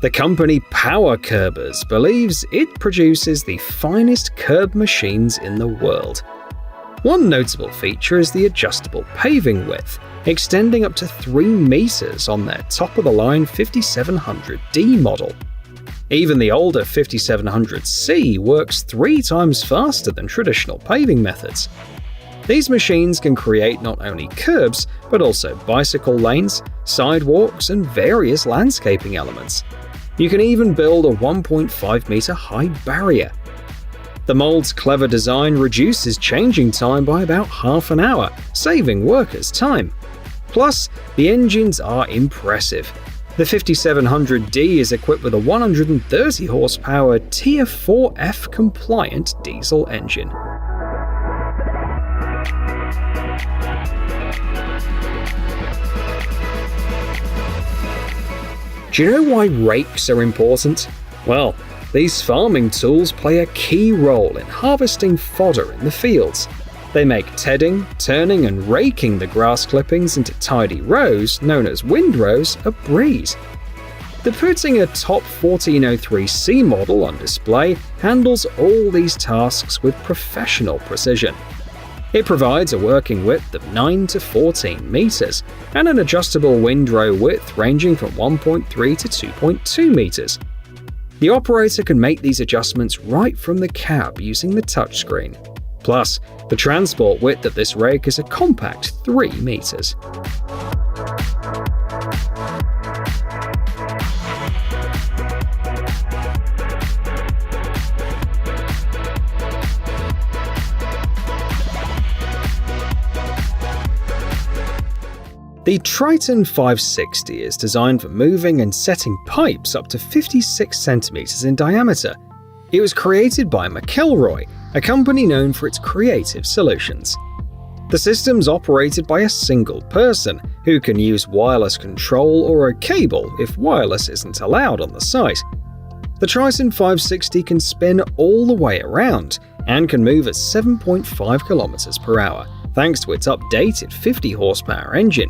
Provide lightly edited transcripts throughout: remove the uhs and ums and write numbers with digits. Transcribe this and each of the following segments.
The company Power Curbers believes it produces the finest curb machines in the world. One notable feature is the adjustable paving width, extending up to 3 meters on their top-of-the-line 5700D model. Even the older 5700C works 3 times faster than traditional paving methods. These machines can create not only curbs, but also bicycle lanes, sidewalks, and various landscaping elements. You can even build a 1.5-meter high barrier. The mold's clever design reduces changing time by about half an hour, saving workers time. Plus, the engines are impressive. The 5700D is equipped with a 130 horsepower Tier 4F compliant diesel engine. Do you know why rakes are important? Well, these farming tools play a key role in harvesting fodder in the fields. They make tedding, turning, and raking the grass clippings into tidy rows, known as windrows, a breeze. The PÖTTINGER Top 1403C model on display handles all these tasks with professional precision. It provides a working width of 9 to 14 meters and an adjustable windrow width ranging from 1.3 to 2.2 meters. The operator can make these adjustments right from the cab using the touchscreen. Plus, the transport width of this rake is a compact 3 meters. The Tritan 560 is designed for moving and setting pipes up to 56 centimeters in diameter. It was created by McElroy, a company known for its creative solutions. The system's operated by a single person, who can use wireless control or a cable if wireless isn't allowed on the site. The Tritan 560 can spin all the way around and can move at 7.5 kilometers per hour, thanks to its updated 50 horsepower engine.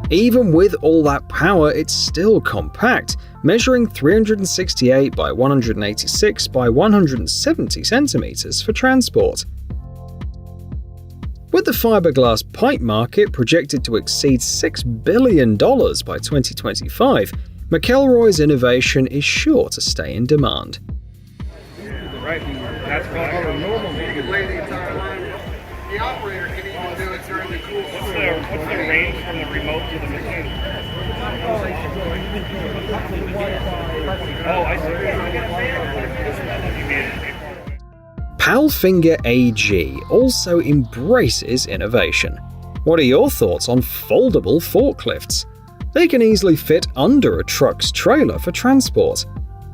Even with all that power, it's still compact, measuring 368 by 186 by 170 centimeters for transport. With the fiberglass pipe market projected to exceed $6 billion by 2025, McElroy's innovation is sure to stay in demand. Right, that's what normal. You can lay the entire line. The operator can even do it during the cool. What's the range from the remote to the machine? Oh, I see. PALFINGER AG also embraces innovation. What are your thoughts on foldable forklifts? They can easily fit under a truck's trailer for transport.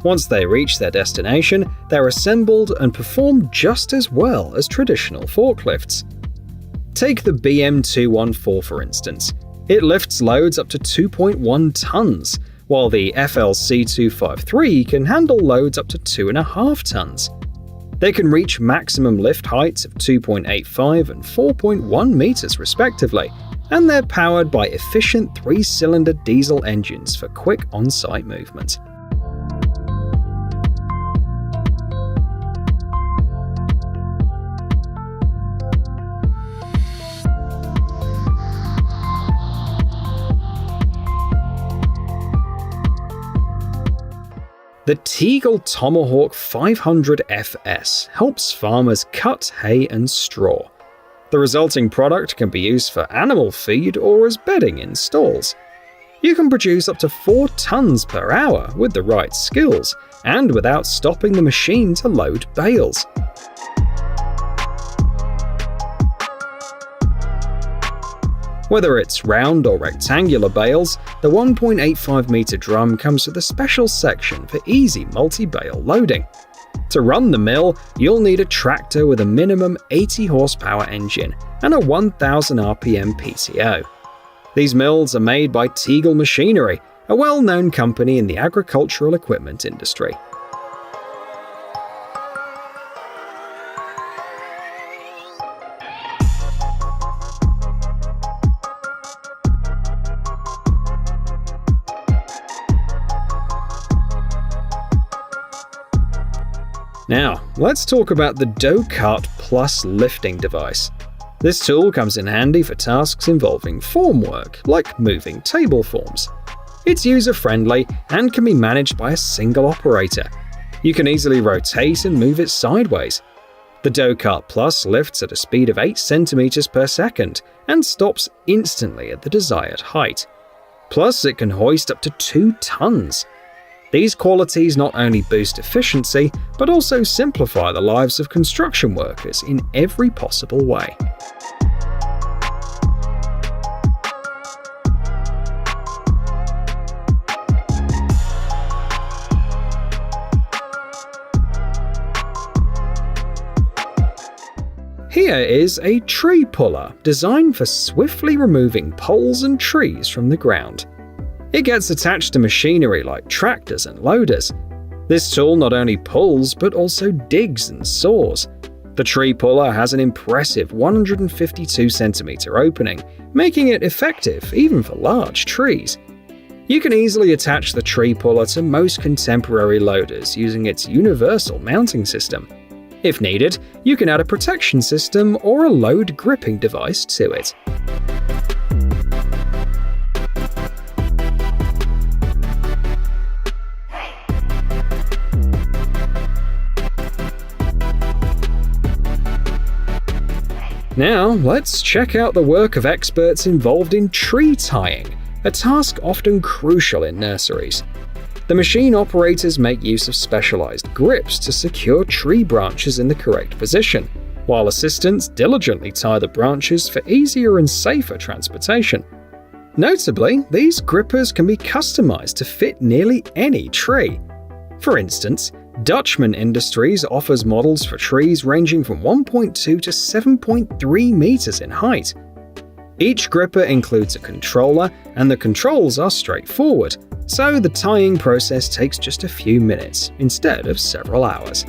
Once they reach their destination, they're assembled and perform just as well as traditional forklifts. Take the BM214 for instance. It lifts loads up to 2.1 tons, while the FLC253 can handle loads up to 2.5 tons. They can reach maximum lift heights of 2.85 and 4.1 meters respectively, and they're powered by efficient 3-cylinder diesel engines for quick on-site movement. The Teagle Tomahawk 500 FS helps farmers cut hay and straw. The resulting product can be used for animal feed or as bedding in stalls. You can produce up to 4 tons per hour with the right skills and without stopping the machine to load bales. Whether it's round or rectangular bales, the 1.85 meter drum comes with a special section for easy multi-bale loading. To run the mill, you'll need a tractor with a minimum 80 horsepower engine and a 1000 RPM PTO. These mills are made by Teagle Machinery, a well-known company in the agricultural equipment industry. Now, let's talk about the DoKart Plus lifting device. This tool comes in handy for tasks involving formwork, like moving table forms. It's user-friendly and can be managed by a single operator. You can easily rotate and move it sideways. The DoKart Plus lifts at a speed of 8 centimeters per second and stops instantly at the desired height. Plus, it can hoist up to 2 tons. These qualities not only boost efficiency, but also simplify the lives of construction workers in every possible way. Here is a tree puller designed for swiftly removing poles and trees from the ground. It gets attached to machinery like tractors and loaders. This tool not only pulls but also digs and saws. The tree puller has an impressive 152 centimeter opening, making it effective even for large trees. You can easily attach the tree puller to most contemporary loaders using its universal mounting system. If needed, you can add a protection system or a load gripping device to it. Now, let's check out the work of experts involved in tree tying, a task often crucial in nurseries. The machine operators make use of specialized grips to secure tree branches in the correct position, while assistants diligently tie the branches for easier and safer transportation. Notably, these grippers can be customized to fit nearly any tree. For instance, Dutchman Industries offers models for trees ranging from 1.2 to 7.3 meters in height. Each gripper includes a controller, and the controls are straightforward, so the tying process takes just a few minutes instead of several hours.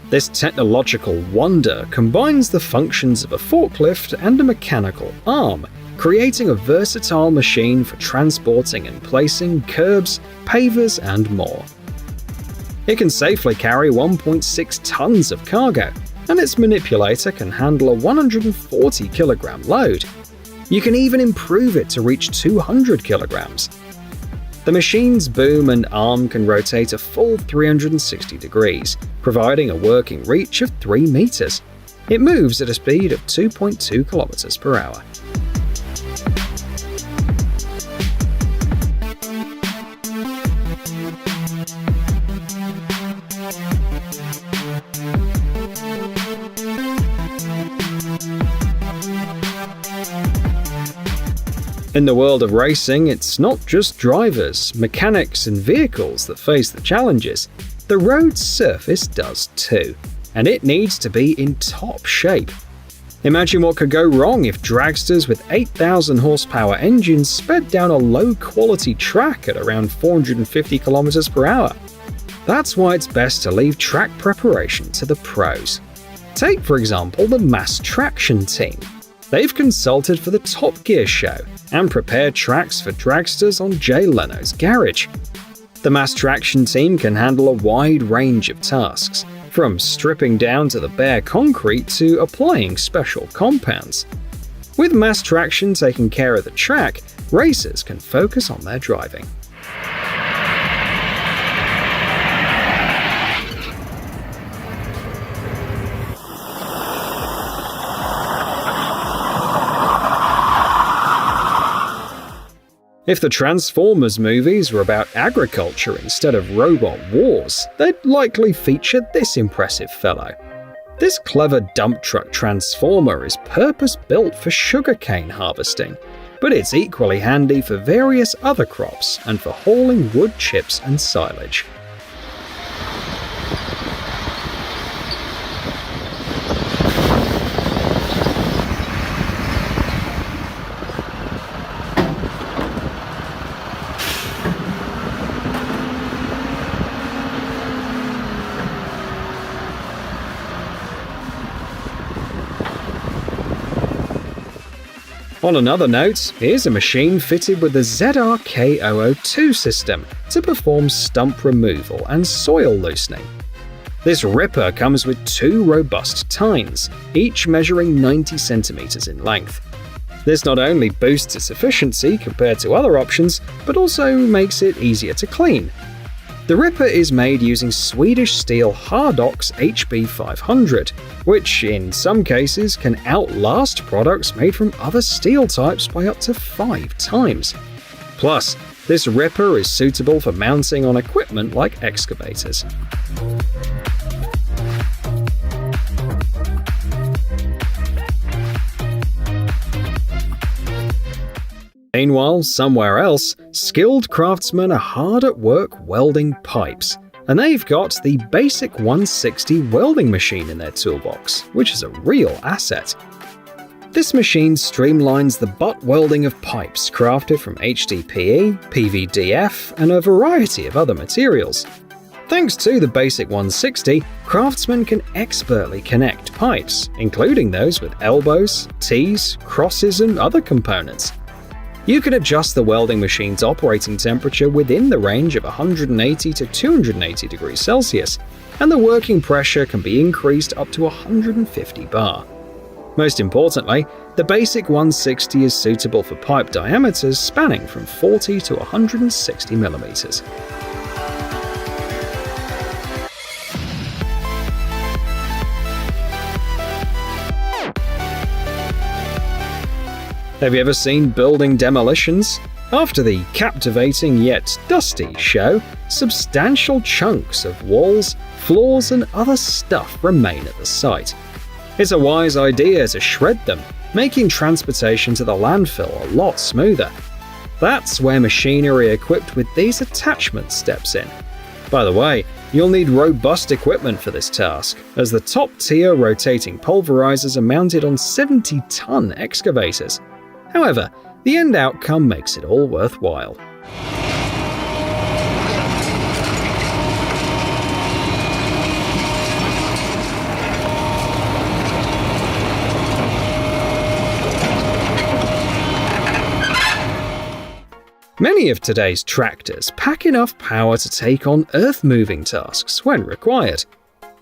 This technological wonder combines the functions of a forklift and a mechanical arm, creating a versatile machine for transporting and placing curbs, pavers, and more. It can safely carry 1.6 tons of cargo, and its manipulator can handle a 140 kilogram load. You can even improve it to reach 200 kilograms. The machine's boom and arm can rotate a full 360 degrees, providing a working reach of 3 meters. It moves at a speed of 2.2 kilometers per hour. In the world of racing, it's not just drivers, mechanics, and vehicles that face the challenges. The road surface does too, and it needs to be in top shape. Imagine what could go wrong if dragsters with 8,000 horsepower engines sped down a low-quality track at around 450 kilometers per hour. That's why it's best to leave track preparation to the pros. Take, for example, the Mass Traction team. They've consulted for the Top Gear show and prepared tracks for dragsters on Jay Leno's garage. The Mass Traction team can handle a wide range of tasks, from stripping down to the bare concrete to applying special compounds. With Mass Traction taking care of the track, racers can focus on their driving. If the Transformers movies were about agriculture instead of robot wars, they'd likely feature this impressive fellow. This clever dump truck transformer is purpose-built for sugarcane harvesting, but it's equally handy for various other crops and for hauling wood chips and silage. On another note, here's a machine fitted with the ZRK002 system to perform stump removal and soil loosening. This ripper comes with 2 robust tines, each measuring 90 centimeters in length. This not only boosts its efficiency compared to other options, but also makes it easier to clean. The ripper is made using Swedish steel Hardox HB500, which in some cases can outlast products made from other steel types by up to 5 times. Plus, this ripper is suitable for mounting on equipment like excavators. Meanwhile, somewhere else, skilled craftsmen are hard at work welding pipes, and they've got the basic 160 welding machine in their toolbox, which is a real asset. This machine streamlines the butt welding of pipes crafted from HDPE, PVDF, and a variety of other materials. Thanks to the basic 160, craftsmen can expertly connect pipes, including those with elbows, T's, crosses, and other components. You can adjust the welding machine's operating temperature within the range of 180 to 280 degrees Celsius, and the working pressure can be increased up to 150 bar. Most importantly, the basic 160 is suitable for pipe diameters spanning from 40 to 160 millimeters. Have you ever seen building demolitions? After the captivating yet dusty show, substantial chunks of walls, floors, and other stuff remain at the site. It's a wise idea to shred them, making transportation to the landfill a lot smoother. That's where machinery equipped with these attachments steps in. By the way, you'll need robust equipment for this task, as the top-tier rotating pulverizers are mounted on 70-ton excavators. However, the end outcome makes it all worthwhile. Many of today's tractors pack enough power to take on earth-moving tasks when required.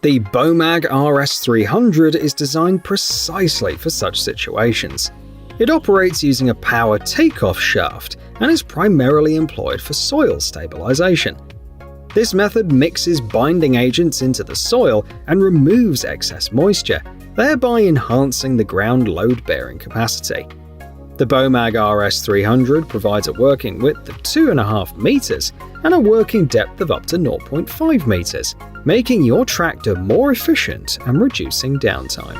The BOMAG RS300 is designed precisely for such situations. It operates using a power takeoff shaft and is primarily employed for soil stabilization. This method mixes binding agents into the soil and removes excess moisture, thereby enhancing the ground load-bearing capacity. The BOMAG RS300 provides a working width of 2.5 meters and a working depth of up to 0.5 meters, making your tractor more efficient and reducing downtime.